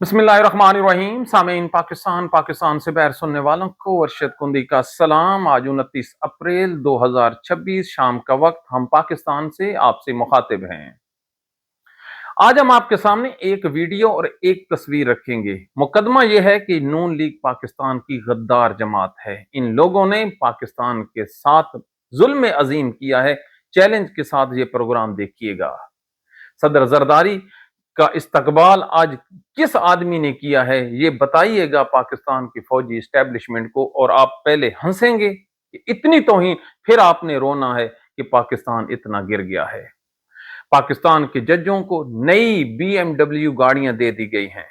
बिस्मिल्लाहिर्रहमानिर्रहीम। सामीन पाकिस्तान से बहर सुनने वालों को अरशद कुंदी का सलाम। आज 29 अप्रैल 2026 शाम का वक्त हम पाकिस्तान से आपसे मुखातिब हैं। आज हम आपके सामने एक वीडियो और एक तस्वीर रखेंगे। मुकदमा यह है कि नून लीग पाकिस्तान की गद्दार जमात है। इन लोगों ने पाकिस्तान के साथ जुल्म अजीम किया है। चैलेंज के साथ ये प्रोग्राम देखिएगा। सदर जरदारी का इस्तकबाल आज किस आदमी ने किया है ये बताइएगा पाकिस्तान की फौजी एस्टेब्लिशमेंट को, और आप पहले हंसेंगे कि इतनी तौहीन, फिर आपने रोना है कि पाकिस्तान इतना गिर गया है। पाकिस्तान के जजों को नई BMW गाड़ियां दे दी गई हैं,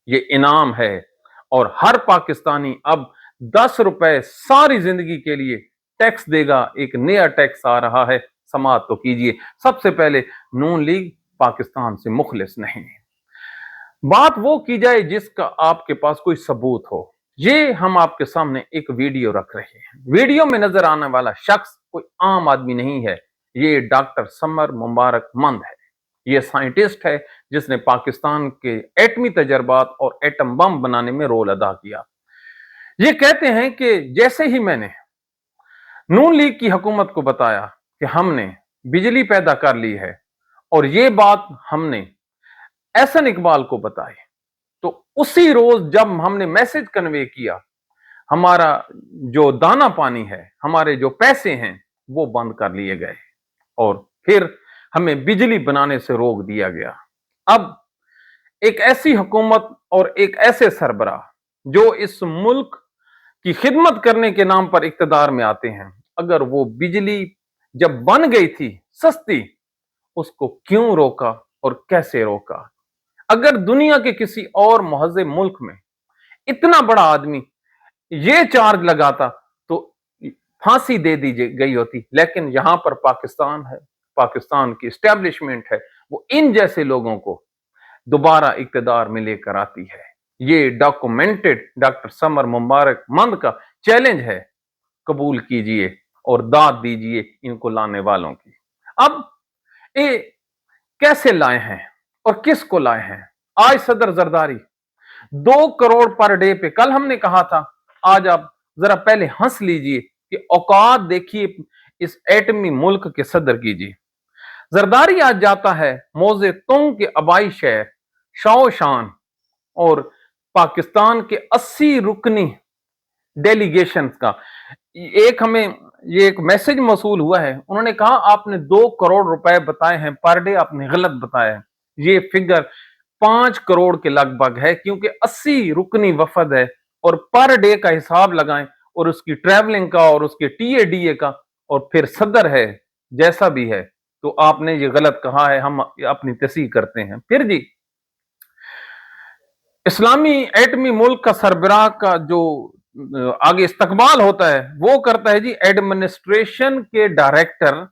ये इनाम है। और हर पाकिस्तानी अब 10 रुपए सारी जिंदगी के लिए टैक्स देगा। एक नया टैक्स आ रहा है, समाअत तो कीजिए। सबसे पहले नून लीग पाकिस्तान से मुखलिस नहीं। बात वो की जाए जिसका आपके पास कोई सबूत हो। ये हम आपके सामने एक वीडियो रख रहे हैं। वीडियो में नजर आने वाला शख्स कोई आम आदमी नहीं है, ये डॉक्टर समर मुबारक मंद है। ये साइंटिस्ट है जिसने पाकिस्तान के एटमी तजर्बात और एटम बम बनाने में रोल अदा किया। ये कहते हैं कि जैसे ही मैंने नून लीग की हुकूमत को बताया कि हमने बिजली पैदा कर ली है, और ये बात हमने एहसन इकबाल को बताई, तो उसी रोज जब हमने मैसेज कन्वे किया, हमारा जो दाना पानी है, हमारे जो पैसे हैं, वो बंद कर लिए गए और फिर हमें बिजली बनाने से रोक दिया गया। अब एक ऐसी हुकूमत और एक ऐसे सरबराह जो इस मुल्क की खिदमत करने के नाम पर इक्तदार में आते हैं, अगर वो बिजली जब बन गई थी सस्ती, उसको क्यों रोका और कैसे रोका? अगर दुनिया के किसी और मुहज़्ज़ब मुल्क में इतना बड़ा आदमी ये चार्ज लगाता तो फांसी दे दी गई होती, लेकिन यहां पर पाकिस्तान है, पाकिस्तान की एस्टेब्लिशमेंट है, वो इन जैसे लोगों को दोबारा इक्तदार में लेकर आती है। ये डॉक्यूमेंटेड डॉक्टर समर मुबारक मंद का चैलेंज है, कबूल कीजिए और दाद दीजिए इनको लाने वालों की। अब ये कैसे लाए हैं और किसको लाए हैं? आज सदर जरदारी 2 करोड़ पर डे पे, कल हमने कहा था, आज आप जरा पहले हंस लीजिए कि औकात देखिए इस एटमी मुल्क के सदर की जी। जरदारी आज जाता है मोजे तुंग के आबाई शहर शाओशान, और पाकिस्तान के 80 रुकनी डेलीगेशन का एक हमें ये एक मैसेज मौसूल हुआ है। उन्होंने कहा आपने 2 करोड़ रुपए बताए हैं पर डे, आपने गलत बताया है। ये फिगर 5 करोड़ के लगभग है, क्योंकि 80 रुकनी वफद है और पर डे का हिसाब लगाएं और उसकी ट्रैवलिंग का और उसके TADA का और फिर सदर है, जैसा भी है, तो आपने ये गलत कहा है, हम अपनी तस्दीक करते हैं। फिर जी, इस्लामी एटमी मुल्क का सरबराह का जो आगे इस्तकबाल होता है वो करता है जी एडमिनिस्ट्रेशन के डायरेक्टर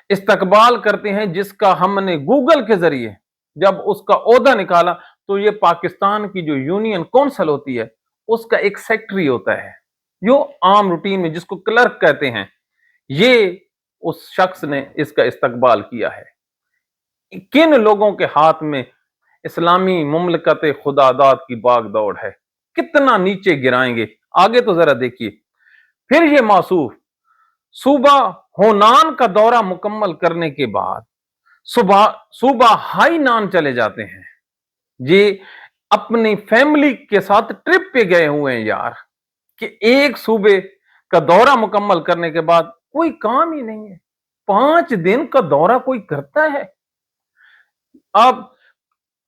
इस्तकबाल करते हैं, जिसका हमने गूगल के जरिए जब उसका ओहदा निकाला तो ये पाकिस्तान की जो यूनियन काउंसिल होती है उसका एक सेक्रेटरी होता है, जो आम रूटीन में जिसको क्लर्क कहते हैं। ये उस शख्स ने इसका इस्तकबाल किया है। किन लोगों के हाथ में इस्लामी मुमलकत खुदादाद की बागदौड़ है, कितना नीचे गिराएंगे, आगे तो जरा देखिए। फिर ये मासूफ सूबा होनान का दौरा मुकम्मल करने के बाद सूबा हाई नान चले जाते हैं। ये अपनी फैमिली के साथ ट्रिप पे गए हुए हैं यार, कि एक सूबे का दौरा मुकम्मल करने के बाद कोई काम ही नहीं है। 5 दिन का दौरा कोई करता है? अब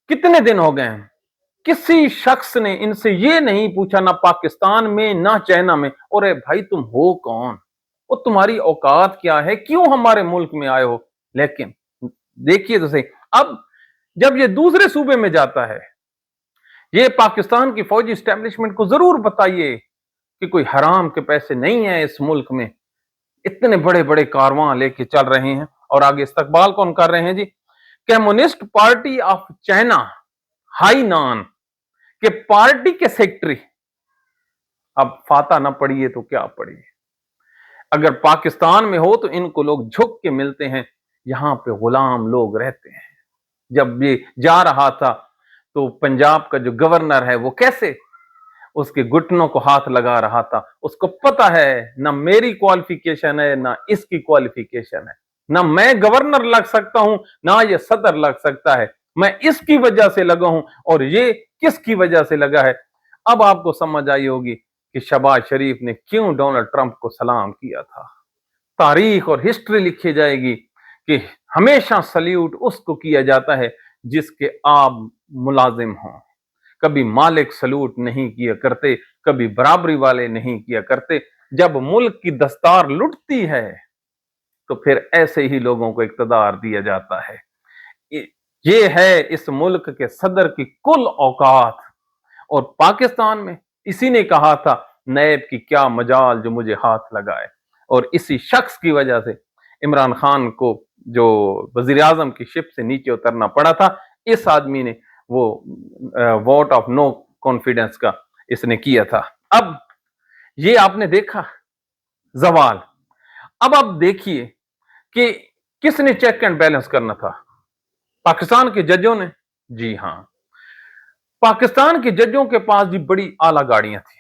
कितने दिन हो गए हैं, किसी शख्स ने इनसे ये नहीं पूछा, ना पाकिस्तान में ना चाइना में, और भाई तुम हो कौन, वो तुम्हारी औकात क्या है, क्यों हमारे मुल्क में आए हो? लेकिन देखिए तो सही, अब जब ये दूसरे सूबे में जाता है, ये पाकिस्तान की फौजी एस्टेब्लिशमेंट को जरूर बताइए कि कोई हराम के पैसे नहीं है इस मुल्क में, इतने बड़े बड़े कारवां लेके चल रहे हैं। और आगे इस्तकबाल कौन कर रहे हैं जी? Communist Party of China Hainan के पार्टी के सेक्रेटरी। अब फाता ना पढ़िए तो क्या पढ़िए, अगर पाकिस्तान में हो तो इनको लोग झुक के मिलते हैं, यहां पे गुलाम लोग रहते हैं। जब ये जा रहा था तो पंजाब का जो गवर्नर है वो कैसे उसके घुटनों को हाथ लगा रहा था। उसको पता है ना मेरी क्वालिफिकेशन है ना इसकी क्वालिफिकेशन है, ना मैं गवर्नर लग सकता हूं ना ये सदर लग सकता है, मैं इसकी वजह से लगा हूं और ये किसकी वजह से लगा है। अब आपको समझ आई होगी कि शहबाज शरीफ ने क्यों डोनाल्ड ट्रंप को सलाम किया था। तारीख और हिस्ट्री लिखी जाएगी कि हमेशा सल्यूट उसको किया जाता है जिसके आप मुलाजिम हों। कभी मालिक सल्यूट नहीं किया करते, कभी बराबरी वाले नहीं किया करते। जब मुल्क की दस्तार लुटती है तो फिर ऐसे ही लोगों को इक्तदार दिया जाता है। ये है इस मुल्क के सदर की कुल औकात। और पाकिस्तान में इसी ने कहा था नैब की क्या मजाल जो मुझे हाथ लगाए, और इसी शख्स की वजह से इमरान खान को जो वजीर आजम की शिप से नीचे उतरना पड़ा था, इस आदमी ने वो वोट ऑफ नो कॉन्फिडेंस का इसने किया था। अब ये आपने देखा जवाल। अब आप देखिए कि किसने चेक एंड बैलेंस करना था, पाकिस्तान के जजों ने। जी हां, पाकिस्तान के जजों के पास जी बड़ी आला गाड़ियां थी।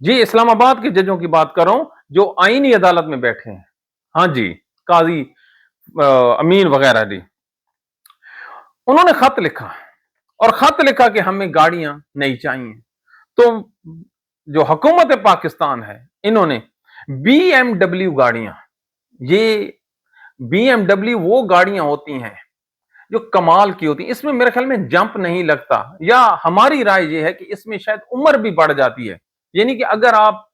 जी इस्लामाबाद के जजों की बात कर रहा हूं जो आईनी अदालत में बैठे हैं। हाँ जी, काजी अमीन वगैरह जी, उन्होंने खत लिखा और खत लिखा कि हमें गाड़ियां नहीं चाहिए। तो जो हुकूमत पाकिस्तान है, इन्होंने बीएमडब्ल्यू गाड़ियां, ये बीएमडब्ल्यू वो गाड़ियां होती हैं जो कमाल की होती है, इसमें मेरे ख्याल में जंप नहीं लगता, या हमारी राय ये है कि इसमें शायद उम्र भी बढ़ जाती है। यानी कि अगर आप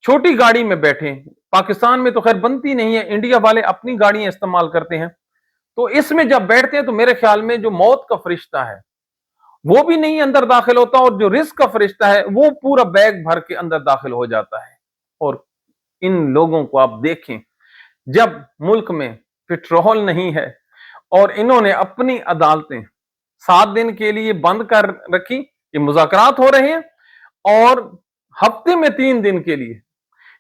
छोटी गाड़ी में बैठे, पाकिस्तान में तो खैर बनती नहीं है, इंडिया वाले अपनी गाड़ियां इस्तेमाल करते हैं, तो इसमें जब बैठते हैं तो मेरे ख्याल में जो मौत का फरिश्ता है वो भी नहीं अंदर दाखिल होता, और जो रिस्क का फरिश्ता है वो पूरा बैग भर के अंदर दाखिल हो जाता है। और इन लोगों को आप देखें, जब मुल्क में पेट्रोल नहीं है और इन्होंने अपनी अदालतें 7 दिन के लिए बंद कर रखी, ये मुज़ाकरात हो रहे हैं, और हफ्ते में 3 दिन के लिए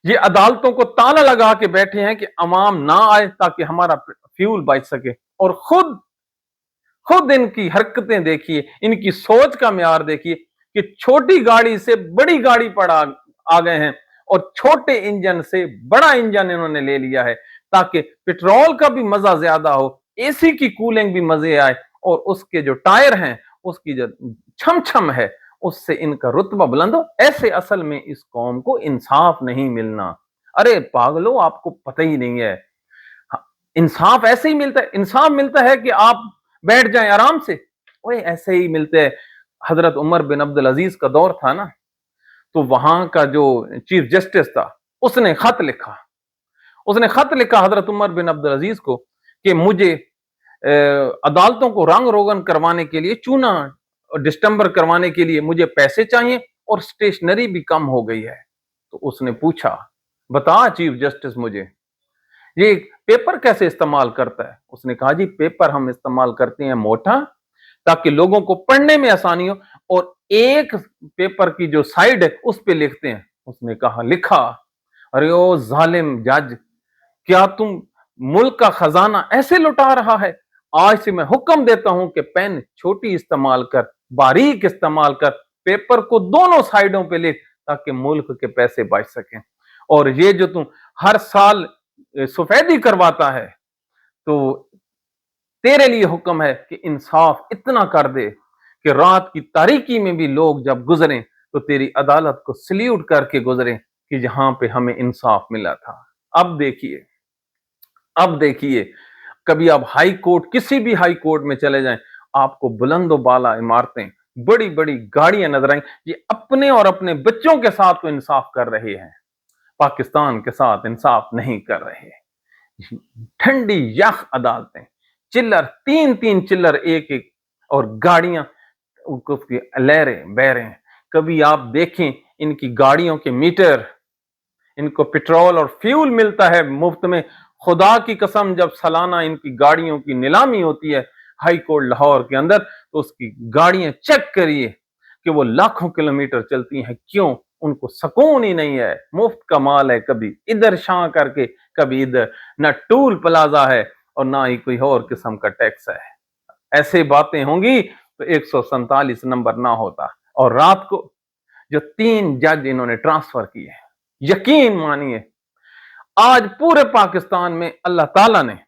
ये अदालतों को ताला लगा के बैठे हैं कि अवाम ना आए ताकि हमारा फ्यूल बच सके। और खुद खुद इनकी हरकतें देखिए, इनकी सोच का म्यार देखिए कि छोटी गाड़ी से बड़ी गाड़ी पर आ गए हैं, और छोटे इंजन से बड़ा इंजन इन्होंने ले लिया है ताकि पेट्रोल का भी मजा ज्यादा हो, एसी की कूलिंग भी मजे आए, और उसके जो टायर हैं उसकी जो छम छम है उससे इनका रुतबा बुलंद हो। ऐसे असल में इस कौम को इंसाफ नहीं मिलना। अरे पागलो, आपको पता ही नहीं है, इंसाफ ऐसे ही मिलता है। इंसाफ मिलता है कि आप बैठ जाएं आराम से, ओए ऐसे ही मिलते हैं। हजरत उमर बिन अब्दुल अजीज का दौर था ना, तो वहां का जो चीफ जस्टिस था उसने खत लिखा, हजरत उमर बिन अब्दुल अजीज को कि मुझे अदालतों को रंग रोगन करवाने के लिए, चूना डिस्टेंबर करवाने के लिए मुझे पैसे चाहिए, और स्टेशनरी भी कम हो गई है। तो उसने पूछा, बता चीफ जस्टिस मुझे ये पेपर कैसे इस्तेमाल करता है। उसने कहा, जी पेपर हम इस्तेमाल करते हैं मोटा, ताकि लोगों को पढ़ने में आसानी हो, और एक पेपर की जो साइड है उस पे लिखते हैं। उसने कहा, लिखा। अरे ओ जालिम जज, क्या तुम मुल्क का खजाना ऐसे लुटा रहा है? आज से मैं हुक्म देता हूं कि पेन छोटी इस्तेमाल कर, बारीक इस्तेमाल कर, पेपर को दोनों साइडों पे लिख ताकि मुल्क के पैसे बच सकें। और ये जो तुम हर साल सफेदी करवाता है, तो तेरे लिए हुक्म है कि इंसाफ इतना कर दे कि रात की तारीकी में भी लोग जब गुजरे तो तेरी अदालत को सल्यूट करके गुजरे कि जहां पे हमें इंसाफ मिला था। अब देखिए, कभी आप हाई कोर्ट, किसी भी हाई कोर्ट में चले जाएं, आपको बुलंदो बाला इमारतें, बड़ी बड़ी गाड़ियां नजर आएंगी। ये अपने और अपने बच्चों के साथ तो इंसाफ कर रहे हैं, पाकिस्तान के साथ इंसाफ नहीं कर रहे। ठंडी यख अदालतें, चिल्लर, 3-3 चिल्लर एक एक, और गाड़ियां लहरें बह रहे हैं। कभी आप देखें इनकी गाड़ियों के मीटर, इनको पेट्रोल और फ्यूल मिलता है मुफ्त में। खुदा की कसम, जब सालाना इनकी गाड़ियों की नीलामी होती है हाई कोर्ट लाहौर के अंदर, तो उसकी गाड़ियां चेक करिए कि वो लाखों किलोमीटर चलती हैं। क्यों? उनको सुकून ही नहीं है, मुफ्त का माल है, कभी इधर शां करके कभी इधर, ना टूल प्लाजा है और ना ही कोई और किस्म का टैक्स है। ऐसे बातें होंगी तो 147 नंबर ना होता। और रात को जो 3 जज इन्होंने ट्रांसफर किए, यकीन मानिए आज पूरे पाकिस्तान में अल्लाह ताला ने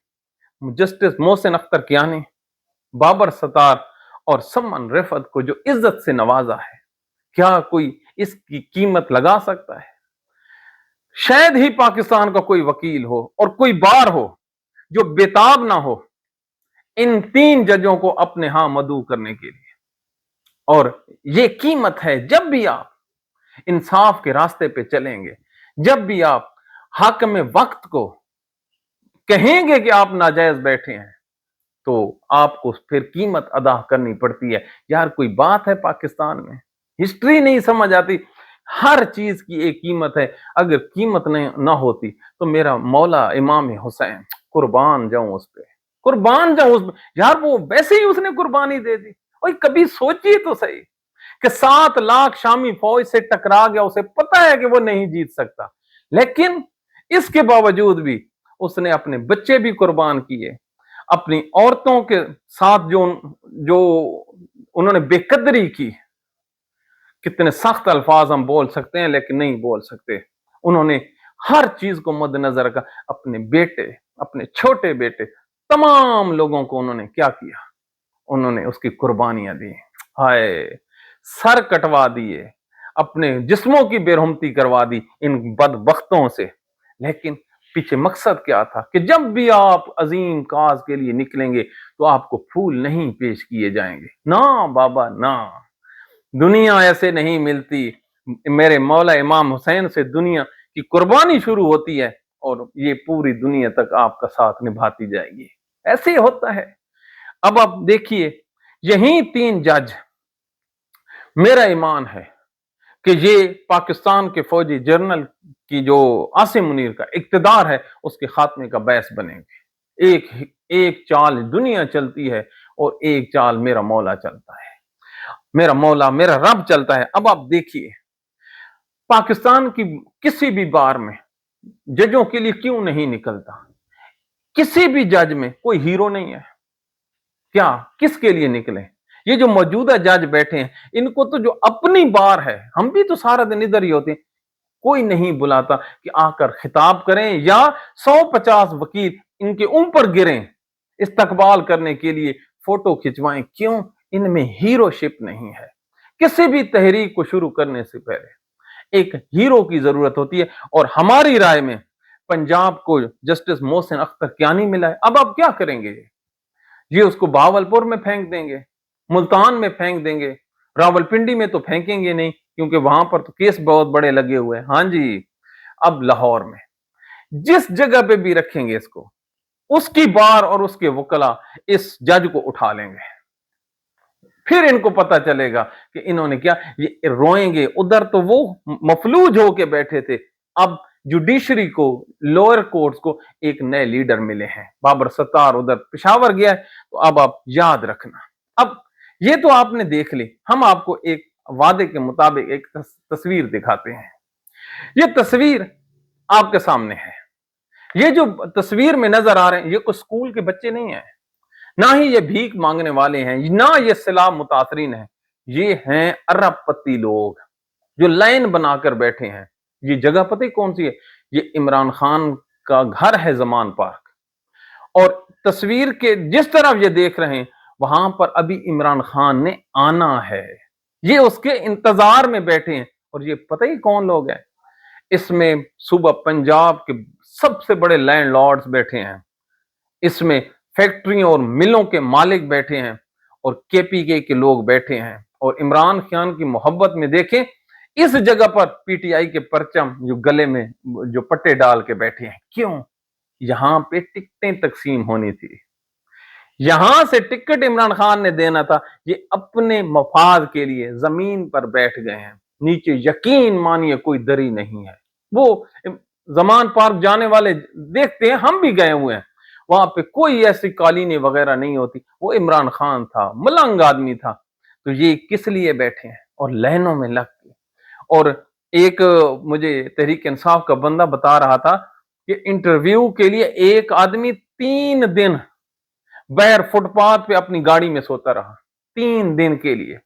जस्टिस मोहसिन अख्तर कियानी, बाबर सत्तार और समन रिफत को जो इज्जत से नवाजा है, क्या कोई इसकी कीमत लगा सकता है? शायद ही पाकिस्तान का कोई वकील हो और कोई बार हो जो बेताब ना हो इन 3 जजों को अपने यहां मदऊ करने के लिए। और ये कीमत है, जब भी आप इंसाफ के रास्ते पे चलेंगे, जब भी आप हक में वक्त को कहेंगे कि आप नाजायज बैठे हैं, तो आपको फिर कीमत अदा करनी पड़ती है। यार कोई बात है पाकिस्तान में, हिस्ट्री नहीं समझ आती, हर चीज की एक कीमत है। अगर कीमत नहीं ना होती तो मेरा मौला इमाम हुसैन, कुर्बान जाऊं उस पे, कुर्बान जाऊं उस पे। यार वो वैसे ही उसने कुर्बानी दे दी। और कभी सोचिए तो सही कि 7 लाख शामी फौज से टकरा गया, उसे पता है कि वो नहीं जीत सकता, लेकिन इसके बावजूद भी उसने अपने बच्चे भी कुर्बान किए, अपनी औरतों के साथ जो जो उन्होंने बेकदरी की। कितने सख्त अल्फाज हम बोल सकते हैं लेकिन नहीं बोल सकते। उन्होंने हर चीज को मद्देनजर रखा, अपने बेटे, अपने छोटे बेटे, तमाम लोगों को उन्होंने क्या किया, उन्होंने उसकी कुर्बानियां दी। हाय, सर कटवा दिए, अपने जिस्मों की बेरहमती करवा दी इन बदबख्तों से। लेकिन पीछे मकसद क्या था कि जब भी आप अजीम काज के लिए निकलेंगे तो आपको फूल नहीं पेश किए जाएंगे। ना बाबा ना, दुनिया ऐसे नहीं मिलती। मेरे मौला इमाम हुसैन से दुनिया की कुर्बानी शुरू होती है और ये पूरी दुनिया तक आपका साथ निभाती जाएगी। ऐसे होता है। अब आप देखिए, यही 3 जज, मेरा ईमान है कि ये पाकिस्तान के फौजी जनरल की जो आसिम मुनीर का इक्तदार है उसके खात्मे का बैस बनेंगे। एक एक चाल दुनिया चलती है और एक चाल मेरा मौला चलता है, मेरा मौला मेरा रब चलता है। अब आप देखिए, पाकिस्तान की किसी भी बार में जजों के लिए क्यों नहीं निकलता? किसी भी जज में कोई हीरो नहीं है क्या? किसके लिए निकले? ये जो मौजूदा जज बैठे हैं, इनको तो जो अपनी बार है, हम भी तो सारा दिन इधर ही होते हैं, कोई नहीं बुलाता कि आकर खिताब करें या 150 वकील इनके ऊपर गिरें इस्तकबाल करने के लिए, फोटो खिंचवाएं। क्यों? इनमें हीरोशिप नहीं है। किसी भी तहरीक को शुरू करने से पहले एक हीरो की जरूरत होती है, और हमारी राय में पंजाब को जस्टिस मोहसिन अख्तर कियानी मिला है। अब आप क्या करेंगे? ये उसको बहावलपुर में फेंक देंगे, मुल्तान में फेंक देंगे, रावलपिंडी में तो फेंकेंगे नहीं क्योंकि वहां पर तो केस बहुत बड़े लगे हुए हैं। हाँ जी, अब लाहौर में जिस जगह पे भी रखेंगे इसको, उसकी बार और उसके वकला इस जज को उठा लेंगे। फिर इनको पता चलेगा कि इन्होंने क्या, ये रोएंगे। उधर तो वो मफलूज होके बैठे थे, अब जुडिशरी को, लोअर कोर्ट्स को एक नए लीडर मिले हैं। बाबर सत्तार उधर पेशावर गया है, तो अब आप याद रखना। अब ये तो आपने देख ली, हम आपको एक वादे के मुताबिक एक तस्वीर दिखाते हैं। ये तस्वीर आपके सामने है। ये जो तस्वीर में नजर आ रहे हैं, ये कोई स्कूल के बच्चे नहीं है, ना ही ये भीख मांगने वाले हैं, ना ये सैलाब मुतासरीन है। ये हैं अरबपति लोग जो लाइन बनाकर बैठे हैं। ये जगह पता है कौन सी है? ये इमरान खान का घर है, जमान पार्क। और तस्वीर के जिस तरफ ये देख रहे हैं, वहां पर अभी इमरान खान ने आना है। ये उसके इंतजार में बैठे हैं। और ये पता ही कौन लोग हैं? इसमें सुबह पंजाब के सबसे बड़े लैंडलॉर्ड्स बैठे हैं, इसमें फैक्ट्रियों और मिलों के मालिक बैठे हैं, और केपीके के लोग बैठे हैं। और इमरान खान की मोहब्बत में देखें, इस जगह पर पीटीआई के परचम जो गले में जो पट्टे डाल के बैठे हैं। क्यों? यहां पे टिकटें तकसीम होनी थी, यहां से टिकट इमरान खान ने देना था। ये अपने मफाद के लिए जमीन पर बैठ गए हैं, नीचे यकीन मानिए कोई दरी नहीं है। वो जमान पार्क जाने वाले देखते हैं, हम भी गए हुए हैं, वहां पे कोई ऐसी कालीनी वगैरह नहीं होती। वो इमरान खान था, मलंग आदमी था। तो ये किस लिए बैठे हैं? और लाइनों में लग के। और एक मुझे तहरीक इंसाफ का बंदा बता रहा था कि इंटरव्यू के लिए एक आदमी 3 दिन बहर फुटपाथ पे अपनी गाड़ी में सोता रहा। 3 दिन के लिए।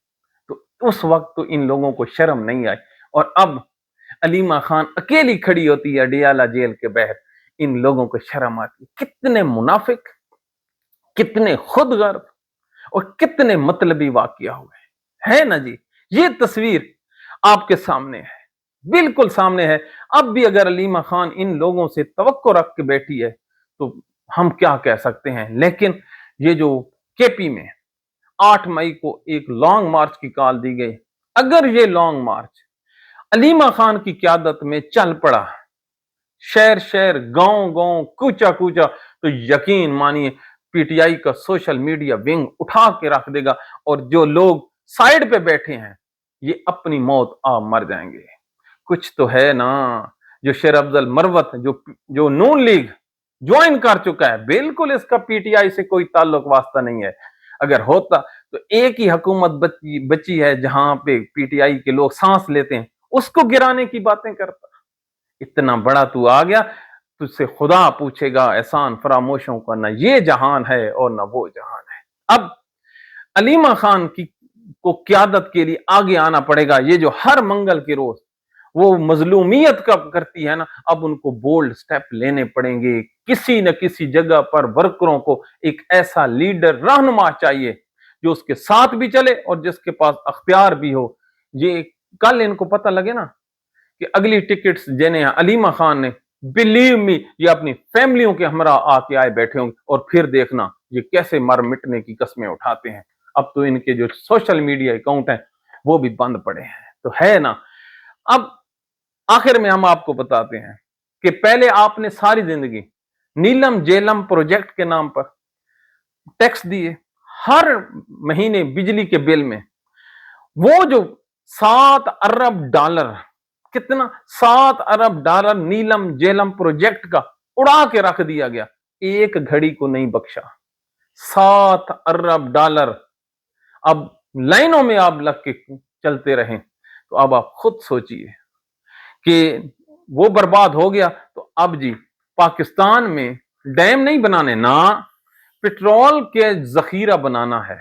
तो उस वक्त तो इन लोगों को शर्म नहीं आई, और अब अलीमा खान अकेली खड़ी होती है अडियाला जेल के बाहर, इन लोगों को शर्म आती है। कितने मुनाफिक, कितने खुदगर्ज और कितने मतलबी वाकया हुए है ना जी। ये तस्वीर आपके सामने है, बिल्कुल सामने है। अब भी अगर अलीमा खान इन लोगों से तवक्को रख के बैठी है तो हम क्या कह सकते हैं। लेकिन ये जो केपी में 8 मई को एक लॉन्ग मार्च की कॉल दी गई, अगर ये लॉन्ग मार्च अलीमा खान की क्यादत में चल पड़ा, शहर शहर, गांव गांव, कूचा कूचा, तो यकीन मानिए पीटीआई का सोशल मीडिया विंग उठा के रख देगा, और जो लोग साइड पे बैठे हैं ये अपनी मौत आप मर जाएंगे। कुछ तो है ना। जो शेर अफजल मरवत जो जो नून लीग ज्वाइन कर चुका है, बिल्कुल इसका पीटीआई से कोई ताल्लुक वास्ता नहीं है। अगर होता तो एक ही हुकूमत बची है जहां पे पीटीआई के लोग सांस लेते हैं, उसको गिराने की बातें करता। इतना बड़ा तू आ गया, तुझसे खुदा पूछेगा एहसान फरामोशों का, ना ये जहान है और ना वो जहान है। अब अलीमा खान की को क्यादत के लिए आगे आना पड़ेगा। ये जो हर मंगल के रोज वो मजलूमियत का करती है ना, अब उनको बोल्ड स्टेप लेने पड़ेंगे। किसी न किसी जगह पर वर्करों को एक ऐसा लीडर, रहनुमा चाहिए जो उसके साथ भी चले और जिसके पास अख्तियार भी हो। ये कल इनको पता लगे ना कि अगली टिकट्स जिन्हें अलीमा खान ने, बिलीव मी, ये अपनी फैमिलियों के हमरा आके आए बैठे होंगे, और फिर देखना ये कैसे मर मिटने की कस्में उठाते हैं। अब तो इनके जो सोशल मीडिया अकाउंट हैं वो भी बंद पड़े हैं, तो है ना। अब आखिर में हम आपको बताते हैं कि पहले आपने सारी जिंदगी नीलम जेलम प्रोजेक्ट के नाम पर टैक्स दिए, हर महीने बिजली के बिल में वो जो 7 अरब डॉलर, कितना, 7 अरब डॉलर नीलम जेलम प्रोजेक्ट का उड़ा के रख दिया गया, एक घड़ी को नहीं बख्शा। 7 अरब डॉलर अब लाइनों में आप लग के चलते रहें, तो अब आप खुद सोचिए कि वो बर्बाद हो गया। तो अब जी पाकिस्तान में डैम नहीं बनाने ना, पेट्रोल के जखीरा बनाना है,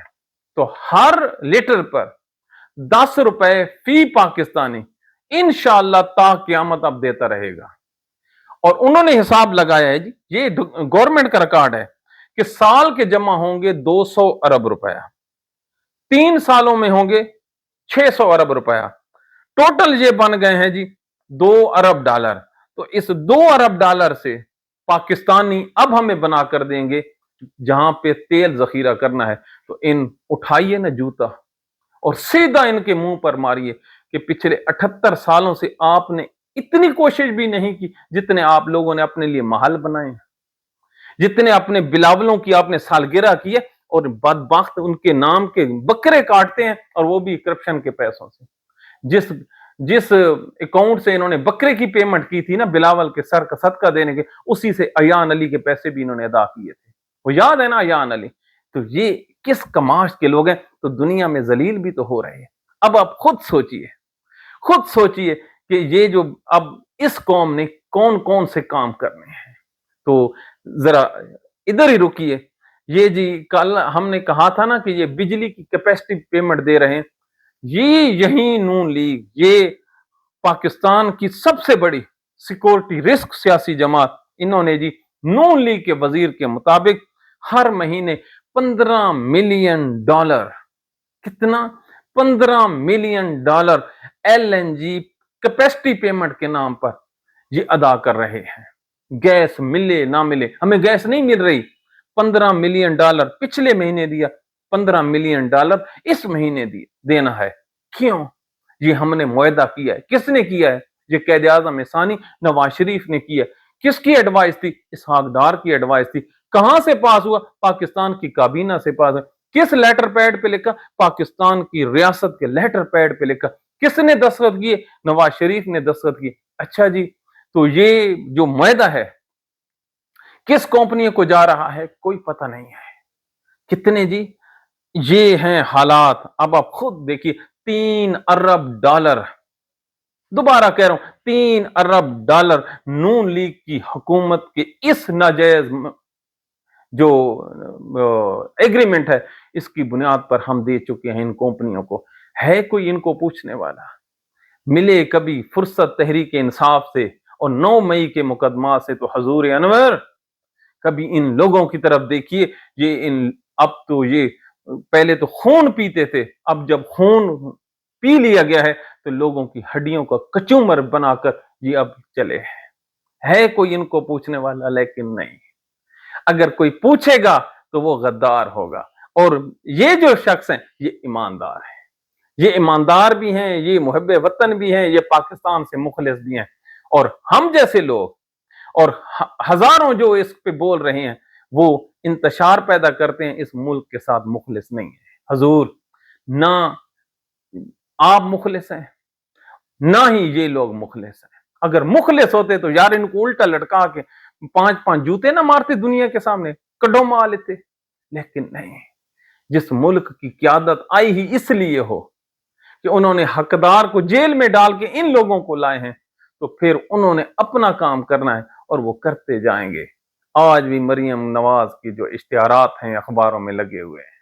तो हर लीटर पर 10 रुपए फी पाकिस्तानी इंशाअल्लाह ता क़यामत अब देता रहेगा। और उन्होंने हिसाब लगाया है जी, ये गवर्नमेंट का रिकॉर्ड है कि साल के जमा होंगे 200 अरब रुपया, 3 सालों में होंगे 600 अरब रुपया, टोटल ये बन गए हैं जी 2 अरब डॉलर। तो इस 2 अरब डॉलर से पाकिस्तानी अब हमें बना कर देंगे जहां पे तेल जखीरा करना है। तो इन उठाइए ना जूता और सीधा इनके मुंह पर मारिए कि पिछले 78 सालों से आपने इतनी कोशिश भी नहीं की जितने आप लोगों ने अपने लिए महल बनाए, जितने अपने बिलावलों की आपने सालगिरह की है, और बदबख्त उनके नाम के बकरे काटते हैं, और वो भी करप्शन के पैसों से। जिस जिस अकाउंट से इन्होंने बकरे की पेमेंट की थी ना बिलावल के सर का सदका देने के, उसी से अयान अली के पैसे भी इन्होंने अदा किए थे। वो याद है ना अयान अली। तो ये किस कमाश के लोग हैं, तो दुनिया में जलील भी तो हो रहे हैं। अब आप खुद सोचिए, खुद सोचिए कि ये जो अब इस कौम ने कौन कौन से काम करने हैं। तो जरा इधर ही रुकिए। ये जी कल हमने कहा था ना कि ये बिजली की कैपेसिटी पेमेंट दे रहे हैं, ये यही नून लीग, ये पाकिस्तान की सबसे बड़ी सिक्योरिटी रिस्क सियासी जमात, इन्होंने जी नून लीग के वजीर के मुताबिक हर महीने 15 मिलियन डॉलर, कितना, 15 million dollar LNG capacity payment के नाम पर ये अदा कर रहे हैं। गैस मिले ना मिले, हमें गैस नहीं मिल रही, 15 मिलियन डॉलर पिछले महीने दिया, 15 मिलियन डॉलर इस महीने देना है। क्यों? ये हमने मुआहदा किया है। किसने किया है? ये कैद आज़म सानी नवाज शरीफ ने किया। किसकी एडवाइस थी? इसहाक डार की एडवाइस थी। कहां से पास हुआ? पाकिस्तान की काबीना से पास हुआ। किस लेटर पैड पे लिखा? पाकिस्तान की रियासत के लेटर पैड पे लिखा। किसने दस्तखत किए? नवाज शरीफ ने दस्तखत किए। अच्छा जी, तो ये जो मुआहदा है किस कंपनी को जा रहा है कोई पता नहीं है। कितने जी? ये हैं हालात। अब आप खुद देखिए, 3 अरब डॉलर, दोबारा कह रहा हूं, 3 अरब डॉलर नून लीग की हुकूमत के इस नाजायज जो एग्रीमेंट है, اس کی بنیاد پر ہم دے چکے ہیں ان کمپنیوں کو. ہے کوئی ان کو پوچھنے والا؟ ملے کبھی فرصت تحریک انصاف سے اور 9 مئی کے مقدمات سے تو حضور انور کبھی ان لوگوں کی طرف دیکھیے. اب تو یہ پہلے تو خون پیتے تھے، اب جب خون پی لیا گیا ہے تو لوگوں کی ہڈیوں کا کچومر بنا کر یہ اب چلے. ہے کوئی ان کو پوچھنے والا؟ لیکن نہیں. اگر کوئی پوچھے گا تو وہ غدار ہوگا. اور یہ جو شخص ہیں یہ ایماندار ہیں، یہ ایماندار بھی ہیں، یہ محب وطن بھی ہیں، یہ پاکستان سے مخلص بھی ہیں. اور ہم جیسے لوگ اور ہزاروں جو اس پہ بول رہے ہیں وہ انتشار پیدا کرتے ہیں، اس ملک کے ساتھ مخلص نہیں ہے. حضور نہ آپ مخلص ہیں نہ ہی یہ لوگ مخلص ہیں. اگر مخلص ہوتے تو یار ان کو الٹا لٹکا کے 5 جوتے نہ مارتے دنیا کے سامنے، کڈو مار لیتے. لیکن نہیں، جس ملک کی قیادت آئی ہی اس لیے ہو کہ انہوں نے حقدار کو جیل میں ڈال کے ان لوگوں کو لائے ہیں، تو پھر انہوں نے اپنا کام کرنا ہے اور وہ کرتے جائیں گے. آج بھی مریم نواز کی جو اشتہارات ہیں اخباروں میں لگے ہوئے ہیں،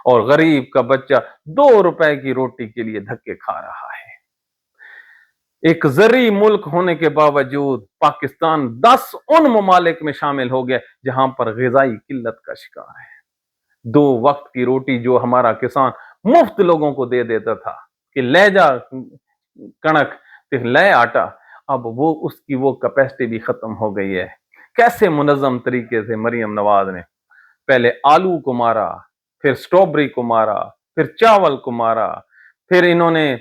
اور غریب کا بچہ 2 روپے کی روٹی کے لیے دھکے کھا رہا ہے. ایک زرعی ملک ہونے کے باوجود پاکستان 10 ان ممالک میں شامل ہو گیا جہاں پر غذائی قلت کا شکار ہے. 2 وقت کی روٹی جو ہمارا کسان مفت لوگوں کو دے دیتا تھا کہ لے جا کنک لے آٹا، اب اس کی وہ کیپیسٹی بھی ختم ہو گئی ہے. کیسے منظم طریقے سے مریم نواز نے پہلے آلو کو مارا، پھر سٹرابری کو مارا، پھر چاول کو مارا، پھر انہوں نے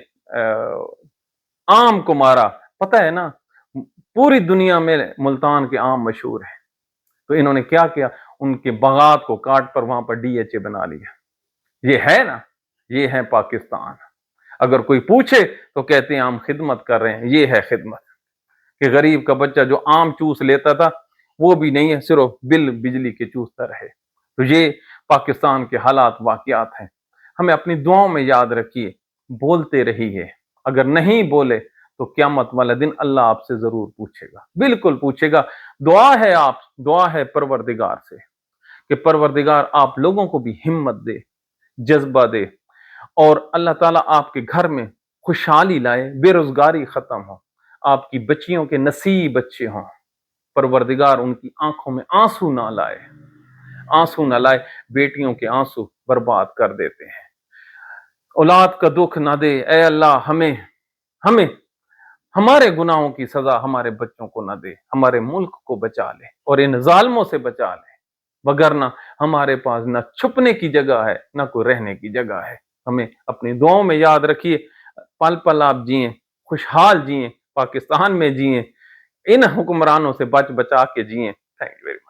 آم کو مارا. پتہ ہے نا پوری دنیا میں ملتان کے آم مشہور ہیں، تو انہوں نے کیا کیا، ان کے باغات کو کاٹ پر وہاں پر DHA بنا لیا. یہ ہے نا، یہ ہے پاکستان. اگر کوئی پوچھے تو کہتے ہیں ہم خدمت کر رہے ہیں. یہ ہے خدمت کہ غریب کا بچہ جو آم چوس لیتا تھا وہ بھی نہیں ہے، صرف بل بجلی کے چوستا رہے. تو یہ پاکستان کے حالات واقعات ہیں. ہمیں اپنی دعاؤں میں یاد رکھیے، بولتے رہیے. اگر نہیں بولے تو قیامت والا دن اللہ آپ سے ضرور پوچھے گا، بالکل پوچھے گا. دعا ہے پروردگار سے کہ پروردگار آپ لوگوں کو بھی ہمت دے، جذبہ دے، اور اللہ تعالیٰ آپ کے گھر میں خوشحالی لائے، بے روزگاری ختم ہو، آپ کی بچیوں کے نصیب بچے ہوں. پروردگار ان کی آنکھوں میں آنسو نہ لائے. بیٹیوں کے آنسو برباد کر دیتے ہیں. اولاد کا دکھ نہ دے اے اللہ. ہمیں ہمارے گناہوں کی سزا ہمارے بچوں کو نہ دے. ہمارے ملک کو بچا لے اور ان ظالموں سے بچا لے، وگرنہ ہمارے پاس نہ چھپنے کی جگہ ہے نہ کوئی رہنے کی جگہ ہے. ہمیں اپنی دعاؤں میں یاد رکھیے. پل پل آپ جئیں، خوشحال جئیں، پاکستان میں جئیں، ان حکمرانوں سے بچا کے جئیں. Thank you very much.